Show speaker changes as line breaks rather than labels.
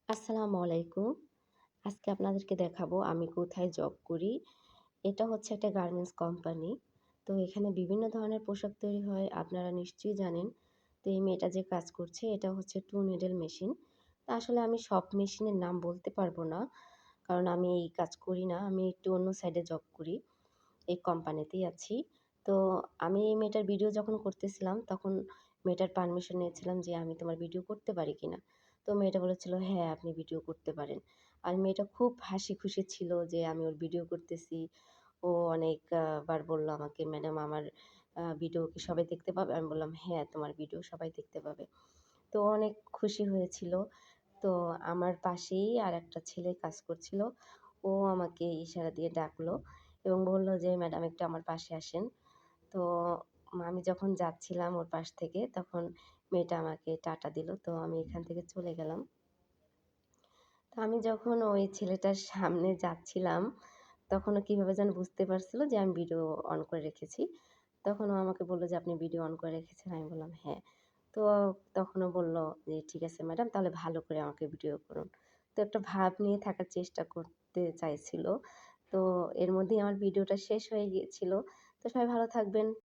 আসসালামু আলাইকুম। আজকে আপনাদেরকে দেখাবো আমি কোথায় জব করি। এটা হচ্ছে একটা গার্মেন্টস কোম্পানি। তো এখানে বিভিন্ন ধরনের পোশাক তৈরি হয়, আপনারা নিশ্চয়ই জানেন। তো এই মেয়েটা যে কাজ করছে এটা হচ্ছে টু নিডল মেশিন। তো আসলে আমি সব মেশিনের নাম বলতে পারবো না। কারণ আমি এই কাজ করি না। আমি একটু অন্য সাইডে জব করি। এই কোম্পানিতেই আছি। তো আমি এই মেয়েটার ভিডিও যখন করতেছিলাম, তখন মেয়েটার পারমিশন নিয়েছিলাম যে, "আমি তোমার ভিডিও করতে পারি কিনা?" তো মেয়েটা বলেছিল, "হ্যাঁ, আপনি ভিডিও করতে পারেন।" আর মেয়েটা খুব হাসিখুশি ছিল যে আমি ওর ভিডিও করতেছি। ও অনেক বার বলল আমাকে, "ম্যাডাম আমার ভিডিও কি সবাই দেখতে পাবে?" আমি বললাম, "হ্যাঁ, তোমার ভিডিও সবাই দেখতে পাবে।" তো ও অনেক খুশি হয়েছিল। তো আমার পাশেই আরেকটা ছেলে কাজ করছিল। ও আমাকে ইশারা দিয়ে ডাকলো এবং বলল যে, "ম্যাডাম একটু আমার পাশে আসেন।" তো আমি যখন যাচ্ছিলাম ওর পাশ থেকে তখন মেয়েটা আমাকে টাটা দিল। তো আমি এখান থেকে চলে গেলাম। তো আমি যখন ওই ছেলেটার সামনে যাচ্ছিলাম, তখন ও কিভাবে যেন বুঝতে পারছিল যে আমি ভিডিও অন করে রেখেছি। তখন ও আমাকে বলল যে, "আপনি ভিডিও অন করে রেখেছেন?" আমি বললাম, "হ্যাঁ।" তো তখন ও বলল যে, "ঠিক আছে ম্যাডাম তাহলে ভালো করে আমাকে ভিডিও করুন।" তো একটা ভাব নিয়ে থাকার চেষ্টা করতে চাইছিল। তো এর মধ্যেই আমার ভিডিওটা শেষ হয়ে গিয়েছিল। তো সবাই ভালো থাকবেন।